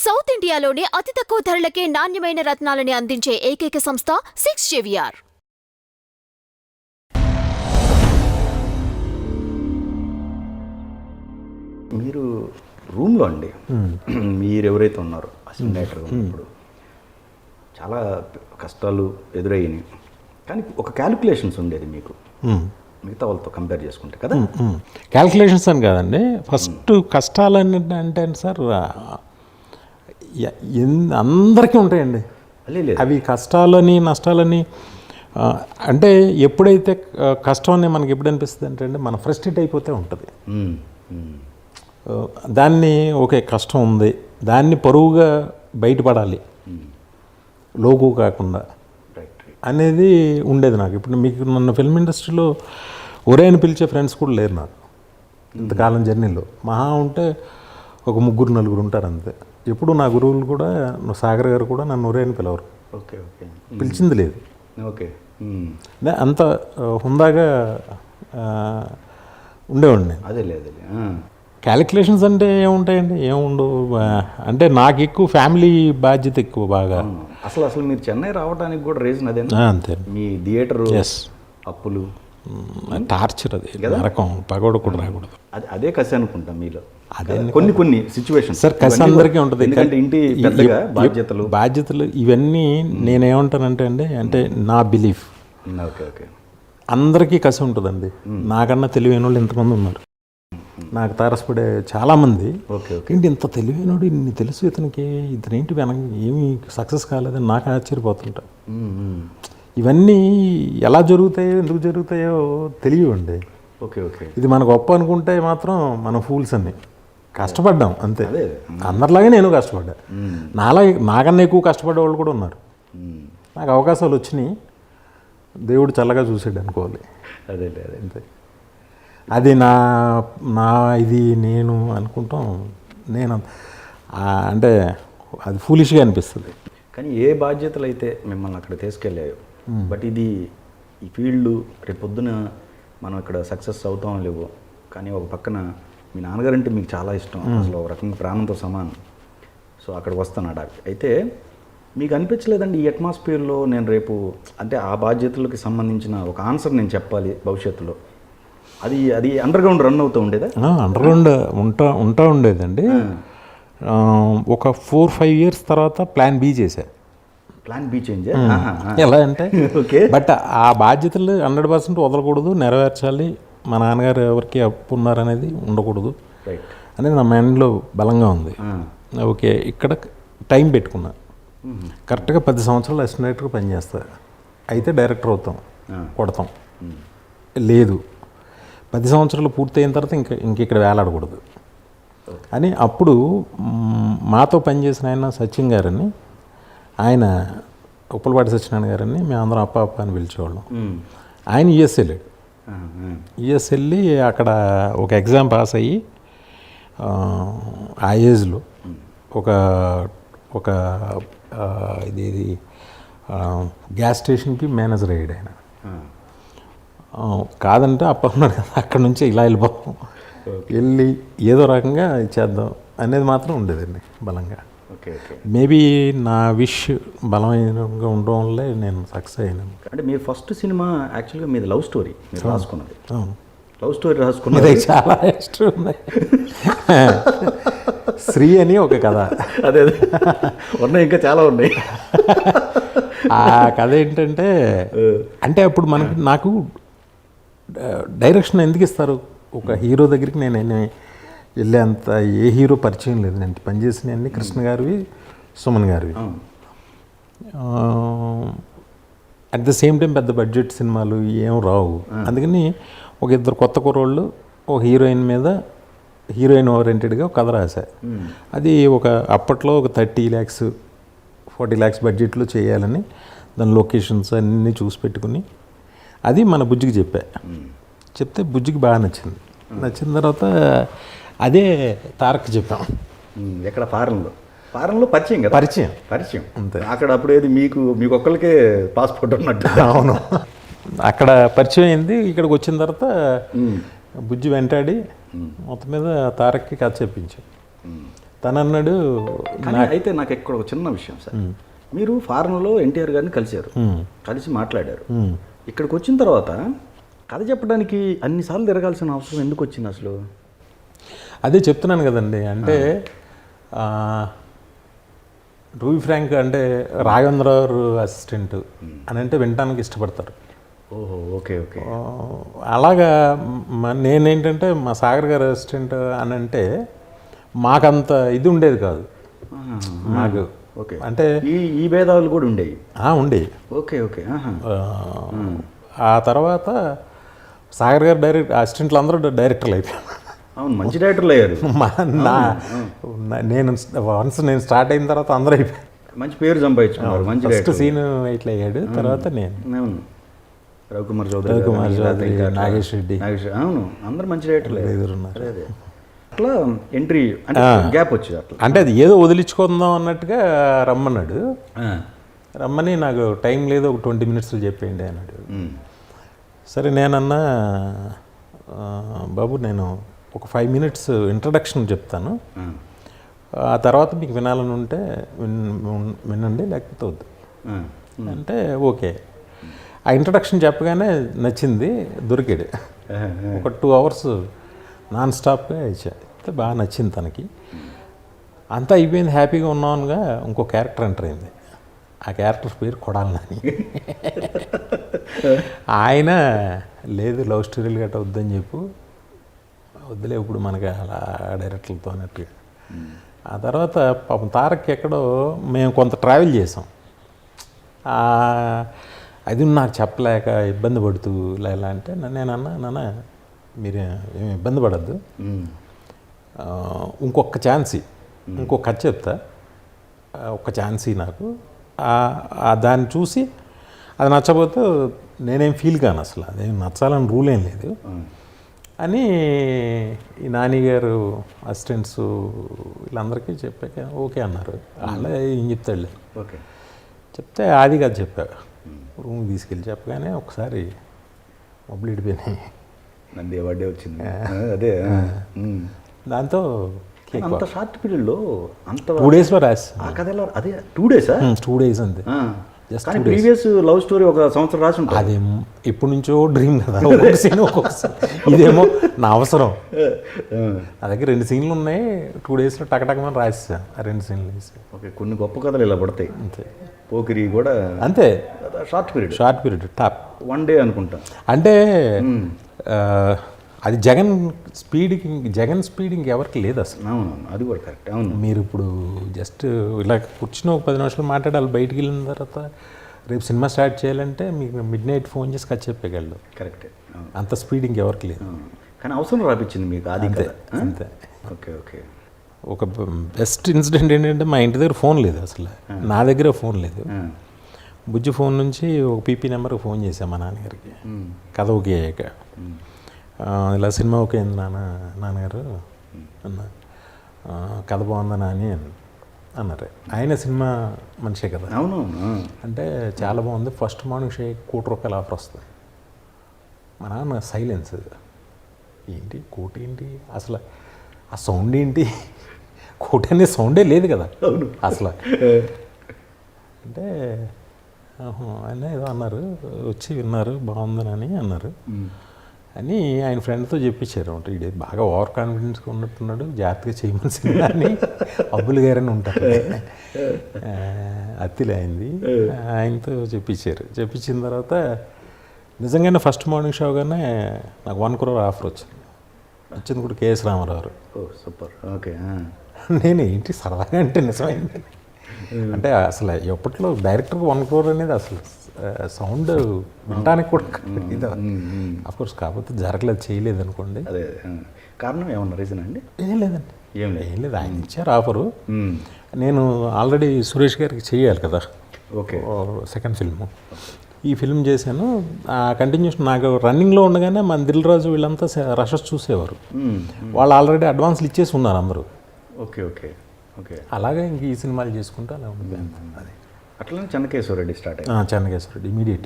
South ఇండియాలోనే అతి తక్కువ ధరలకే నాణ్యమైన రత్నాలని అందించే ఏకైక సంస్థ 6JVR. మీరు రూమ్లో అండి మీరు ఎవరైతే ఉన్నారో అసిస్టెంట్ డైరెక్టర్గా ఉన్నప్పుడు చాలా కష్టాలు ఎదురయ్యాయి, కానీ ఒక క్యాలిక్యులేషన్స్ ఉండేది మీకు మిగతా వాళ్ళతో కంపేర్ చేసుకుంటే కదా. క్యాల్కులేషన్స్ అని కాదండి, ఫస్ట్ కష్టాలు అంటే సార్ అందరికీ ఉంటాయండి అవి. కష్టాలని నష్టాలని అంటే ఎప్పుడైతే కష్టం అని మనకి ఎప్పుడు అనిపిస్తుంది అంటే అండి, మనం ఫ్రస్ట్రేట్ అయిపోతే ఉంటుంది. దాన్ని ఓకే కష్టం ఉంది, దాన్ని పరువుగా బయటపడాలి లోగు కాకుండా అనేది ఉండేది నాకు. ఇప్పుడు మీకు నన్ను ఫిల్మ్ ఇండస్ట్రీలో ఒరే అని పిలిచే ఫ్రెండ్స్ కూడా లేరు నాకు ఇంతకాలం జర్నీలో. మహా ఉంటే ఒక 3-4 ఉంటారు అంతే. ఎప్పుడు నా గురువులు కూడా సాగర్ గారు కూడా నన్ను ఒరే అని పిలవరు. ఓకే ఓకే పిలిచింది లేదు. ఓకే అంత హుందాగా ఉండేవాడిని. అదే లేదు. క్యాలిక్యులేషన్స్ అంటే ఏముంటాయండి, ఏముండవు. అంటే నాకు ఎక్కువ ఫ్యామిలీ బాధ్యత ఎక్కువ బాగా. అసలు మీరు చెన్నై రావడానికి కూడా రీజన్ అదే అంతే. మీ థియేటర్ అప్పులు టార్చర్, అది నరకం, పగోడ కూడా రాకూడదు. అదే కసి అనుకుంటా మీలో. అదే కొన్ని సిచ్యువేషన్ సార్, కసి అందరికీ ఉంటుంది. ఇంటి బాధ్యతలు ఇవన్నీ నేనేమంటానంటే అండి, అంటే నా బిలీఫ్. ఓకే ఓకే అందరికీ కసి ఉంటుందండి. నాకన్నా తెలివైన వాళ్ళు ఎంతమంది ఉన్నారు, నాకు తారసపడే చాలామంది. ఏంటి ఇంత తెలివైనడు, ఇన్ని తెలుసు ఇతనికి, ఇతనేంటి వెనక ఏమి సక్సెస్ కాలేదని నాకు ఆశ్చర్యపోతుంటా. ఇవన్నీ ఎలా జరుగుతాయో ఎందుకు జరుగుతాయో తెలియవండి. ఓకే ఓకే ఇది మన గొప్ప అనుకుంటే మాత్రం మనం ఫూల్స్ అన్ని. కష్టపడ్డాం అంతే, అందరిలాగే నేను కష్టపడ్డా. నాకన్నా ఎక్కువ కష్టపడే వాళ్ళు కూడా ఉన్నారు. నాకు అవకాశాలు వచ్చినాయి, దేవుడు చల్లగా చూసాడు అనుకోవాలి. అదే అదే అంతే. అది నా ఇది నేను అనుకుంటాం. నేను అంటే అది ఫూలిష్గా అనిపిస్తుంది. కానీ ఏ బాధ్యతలు అయితే మిమ్మల్ని అక్కడ తీసుకెళ్ళాయో, బట్ ఇది ఈ ఫీల్డ్ రేపొద్దున మనం ఇక్కడ సక్సెస్ అవుతాం లేవో, కానీ ఒక పక్కన మీ నాన్నగారు అంటే మీకు చాలా ఇష్టం, అసలు ఒక రకంగా ప్రాణంతో సమానం. సో అక్కడికి వస్తున్నాడు. అయితే మీకు అనిపించలేదండి ఈ అట్మాస్ఫియర్లో నేను రేపు అంటే ఆ బాధ్యతలకు సంబంధించిన ఒక ఆన్సర్ నేను చెప్పాలి భవిష్యత్తులో, అది అండర్ గ్రౌండ్ రన్ అవుతూ ఉండేదా? అండర్ గ్రౌండ్ ఉంటా ఉండేదండి. ఒక 4-5 years తర్వాత ప్లాన్ బి చేశా. ప్లాన్ బి చేంజ్ ఎలా అంటే ఓకే, బట్ ఆ బాధ్యతలు 100% వదలకూడదు, నెరవేర్చాలి. మా నాన్నగారు ఎవరికి అప్పు ఉన్నారనేది ఉండకూడదు అనేది నా మైండ్లో బలంగా ఉంది. ఓకే, ఇక్కడ టైం పెట్టుకున్నా. కరెక్ట్గా 10 సంవత్సరాలు అసిస్టెంట్ డైరెక్టర్గా పనిచేస్తా, అయితే డైరెక్టర్ అవుతాం, కొడతాం. లేదు, 10 సంవత్సరాలు పూర్తయిన తర్వాత ఇంక ఇక్కడ వేలాడకూడదు అని. అప్పుడు మాతో పనిచేసిన ఆయన సచిన్ గారని, ఆయన ఉప్పలపాటి సత్యనారాయణ గారని మేమందరం అప్ప అని పిలిచేవాళ్ళం. ఆయన యుఎస్ వెళ్ళాడు. యుఎస్ వెళ్ళి అక్కడ ఒక ఎగ్జామ్ పాస్ అయ్యి ఆ ఏజ్లో ఒక ఇది గ్యాస్ స్టేషన్కి మేనేజర్ అయ్యాడు ఆయన. కాదంటే అప్పుడున్నాడు కదా, అక్కడ నుంచి ఇలా వెళ్ళిపోతాం, వెళ్ళి ఏదో రకంగా చేద్దాం అనేది మాత్రం ఉండేదండి బలంగా. మేబీ నా విష్ బలమైనగా ఉండడం వల్లే నేను సక్సెస్ అయ్యాను. అంటే మీరు ఫస్ట్ సినిమా యాక్చువల్గా మీది లవ్ స్టోరీ మీరు రాసుకున్నది. అవును, లవ్ స్టోరీ రాసుకున్నది. చాలా ఇష్టం ఉంది. శ్రీ అని ఒక కథ. అదే ఉన్నాయి, ఇంకా చాలా ఉన్నాయి. ఆ కథ ఏంటంటే, అంటే అప్పుడు నాకు డైరెక్షన్ ఎందుకు ఇస్తారు, ఒక హీరో దగ్గరికి నేను వెళ్ళేంత ఏ హీరో పరిచయం లేదు. నేను పనిచేసిన అన్ని కృష్ణ గారివి, సుమన్ గారివి. అట్ ద సేమ్ టైం పెద్ద బడ్జెట్ సినిమాలు ఏం రావు. అందుకని ఒక 2 కొత్త కుర్రోళ్ళు ఒక హీరోయిన్ మీద, హీరోయిన్ ఓరియంటెడ్గా ఒక కథ రాశా. అది అప్పట్లో ఒక 30 lakhs 40 lakhs బడ్జెట్లో చేయాలని దాని లొకేషన్స్ అన్నీ చూసి పెట్టుకుని అది మన బుజ్జికి చెప్తే బుజ్జికి బాగా నచ్చింది. నచ్చిన తర్వాత అదే తారక్ చెప్పాం. ఎక్కడ ఫారెన్లో పరిచయం అంతే. అక్కడ అప్పుడు ఏది మీకు ఒక్కరికే పాస్పోర్ట్ ఉన్నట్టు. అవును, అక్కడ పరిచయం అయింది. ఇక్కడికి వచ్చిన తర్వాత బుజ్జి వెంటాడి మొత్తం మీద తారక్కి కథ చెప్పించాం. తను అన్నాడు కానీ అయితే నాకు ఇక్కడ ఒక చిన్న విషయం సార్, మీరు ఫారెన్లో ఎన్టీఆర్ గారిని కలిశారు, కలిసి మాట్లాడారు. ఇక్కడికి వచ్చిన తర్వాత కథ చెప్పడానికి అన్నిసార్లు తిరగాల్సిన అవసరం ఎందుకు వచ్చింది అసలు? అదే చెప్తున్నాను కదండి, అంటే రూబీ ఫ్రాంక్ అంటే రాఘవేంద్రరావు అసిస్టెంట్ అని అంటే వినటానికి ఇష్టపడతారు. ఓహో, ఓకే ఓకే. అలాగా నేనేంటంటే మా సాగర్ గారు అసిస్టెంట్ అని అంటే మాకంత ఇది ఉండేది కాదు. మాకు ఓకే అంటే ఈ భేదాలు కూడా ఉండేవి. ఉండేవి. Okay okay. ఆ తర్వాత సాగర్ గారు అసిస్టెంట్లు అందరూ డైరెక్టర్లు అయిపోయారు. అవును, మంచి డైరెక్టర్లు అయ్యారు. నేను స్టార్ట్ అయిన తర్వాత అందరూ అయిపోయారు. మంచి పేరు సంపాదించుకున్నారు. మంచి ఫస్ట్ సీన్ ఇట్లా అయ్యాడు, తర్వాత నేను, రవికుమార్ చౌదరి, నాగేష్ రెడ్డి, అవును, అందరు మంచి డైరెక్టర్లు ఎదురున్నారు. అట్లా ఎంట్రీ అంటే గ్యాప్ వచ్చింది. అట్లా అంటే అది ఏదో వదిలించుకుందాం అన్నట్టుగా రమ్మన్నాడు. రమ్మని నాకు టైం లేదు, ఒక 20 minutesలో చెప్పేయండి అన్నాడు. సరే నేనన్నా, బాబు నేను ఒక 5 minutes ఇంట్రడక్షన్ చెప్తాను, ఆ తర్వాత మీకు వినాలని ఉంటే వినండి, లేకపోతే వద్దు అంటే ఓకే. ఆ ఇంట్రడక్షన్ చెప్పగానే నచ్చింది, దొరికాడు. ఒక 2 hours నాన్ స్టాప్గా ఇచ్చాడు. బాగా నచ్చింది తనకి. అంతా అయిపోయింది, హ్యాపీగా ఉన్నానుగా ఇంకో క్యారెక్టర్ ఎంటర్ అయింది. ఆ క్యారెక్టర్ పేరు కొడాలి నాని. ఆయన లేదు లవ్ స్టోరీలు గట్రా వద్దని చెప్పు, వద్దులే ఇప్పుడు మనకి అలా డైరెక్టర్లతో అన్నట్టుగా. ఆ తర్వాత పాపం తారక్ ఎక్కడో మేము కొంత ట్రావెల్ చేసాం. అది నాకు చెప్పలేక ఇబ్బంది పడుతూ ఇలా అంటే నేను అన్నా, నాన్న మీరు ఏమి ఇబ్బంది పడద్దు, ఇంకొక ఛాన్సీ, ఇంకొక కథ చెప్తా, ఒక్క ఛాన్సీ నాకు, దాన్ని చూసి అది నచ్చబోతే నేనేం ఫీల్ కాను, అసలు అదేం నచ్చాలని రూల్ ఏం లేదు అని ఈ నాని గారు అసిస్టెంట్స్ వీళ్ళందరికీ చెప్పాక ఓకే అన్నారు. వాళ్ళే ఏం చెప్తాడులే. ఓకే చెప్తే ఆది కాదు చెప్పా, రూమ్ తీసుకెళ్ళి చెప్పగానే ఒకసారి మబ్బులు ఇడిపోయినాయి. నంది అవార్డే వచ్చింది. అదే దాంతో అంత షార్ట్ పీరియడ్లో అంత 2 daysలో రాసి ఆ కథ ఎలా? అదే 2 days? 2 days అంతే. కానీ ప్రీవియస్ లవ్ స్టోరీ ఒక సంవత్సరం రాసి ఉంటుంది. అదేమో ఎప్పటి నుంచో డ్రీమ్ కదా, ఒక్కొక్క సీన్ ఒక్కొక్క సీన్. ఇదేమో నా అవసరం. నా దగ్గర 2 scenes ఉన్నాయి, 2 daysలో టకటకమని రాసేసా ఆ 2 scenes వేసి. ఓకే, కొన్ని గొప్ప కథలు ఇలా పడతాయి. అంతే. పోకిరి కూడా అంతే, షార్ట్ పీరియడ్ టాప్ 1 day అనుకుంటా. అంటే అది జగన్ స్పీడ్ ఇంకెవరికి లేదు అసలు. అవును, అది కూడా కరెక్ట్. అవును, మీరు ఇప్పుడు జస్ట్ ఇలా కూర్చుని ఒక 10 నిమిషాలు మాట్లాడాలి, బయటికి వెళ్ళిన తర్వాత రేపు సినిమా స్టార్ట్ చేయాలంటే మీకు midnight ఫోన్ చేసి కథ చెప్పగలరు. కరెక్టే. అంత స్పీడ్ ఇంకెవరికి లేదు. కానీ అవసరం రాపించింది మీకు అది. అంతే. Okay okay. ఒక బెస్ట్ ఇన్సిడెంట్ ఏంటంటే మా ఇంటి దగ్గర ఫోన్ లేదు అసలు, నా దగ్గర ఫోన్ లేదు. బుజ్జి ఫోన్ నుంచి ఒక పీపీ నెంబర్కి ఫోన్ చేశాను మా నాన్నగారికి, కథ ఓకే అయ్యాక. ఇలా సినిమా ఓకే అయింది నాన్నగారు అన్న, కథ బాగుందా నాని అన్నారు. ఆయన సినిమా మనిషే కదా. అవునవును. అంటే చాలా బాగుంది, ఫస్ట్ మార్నింగ్ షో ₹1,00,00,000 ఆఫర్ వస్తుంది. మా నాన్న సైలెన్స్, ఏంటి కోటి ఏంటి అసలు, ఆ సౌండ్ ఏంటి, కోటి అనే సౌండే లేదు కదా అసలు. అంటే ఆయన ఏదో అన్నారు, వచ్చి విన్నారు బాగుందని అన్నారు అని ఆయన ఫ్రెండ్తో చెప్పించారు. అంటే ఇది బాగా ఓవర్ కాన్ఫిడెన్స్గా ఉన్నట్టున్నాడు, జాగ్రత్తగా చేయమని సినిమా అని అబ్బుల్ గారని ఉంటారు, అత్తిలే అయింది, ఆయనతో చెప్పించిన తర్వాత నిజంగానే ఫస్ట్ మార్నింగ్ షోగానే నాకు ₹1 crore ఆఫర్ వచ్చింది కూడా కేఎస్ రామారావు. సూపర్. ఓకే. నేను ఏంటి సరదాగా అంటే నిజమైంది. అంటే అసలు ఎప్పట్లో డైరెక్టర్కి ₹1 crore అనేది అసలు సౌండ్ వినడానికి కూడా ఇది అఫ్కోర్స్, కాకపోతే జరగలేదు, చేయలేదు అనుకోండి. అదే కారణం ఏమన్నా రీజన్ అండి? ఏం లేదండి, ఏం లేదు. ఆయన ఇచ్చారు ఆఫరు. నేను ఆల్రెడీ సురేష్ గారికి చేయాలి కదా, ఓకే, సెకండ్ ఫిల్ము. ఈ ఫిల్మ్ చేశాను, ఆ కంటిన్యూషన్ నాకు రన్నింగ్లో ఉండగానే మన దిల్ రాజు వీళ్ళంతా రషెస్ చూసేవారు. వాళ్ళు ఆల్రెడీ అడ్వాన్స్లు ఇచ్చేసి ఉన్నారు అందరూ. Okay okay okay. అలాగే ఇంక ఈ సినిమాలు చేసుకుంటూ అలా ఉంటుంది. అది అట్లనే చెన్నకేశ్వరరెడ్డి స్టార్ట్ అయ్యింది. చెన్నకేశ్వరరెడ్డి ఇమీడియట్.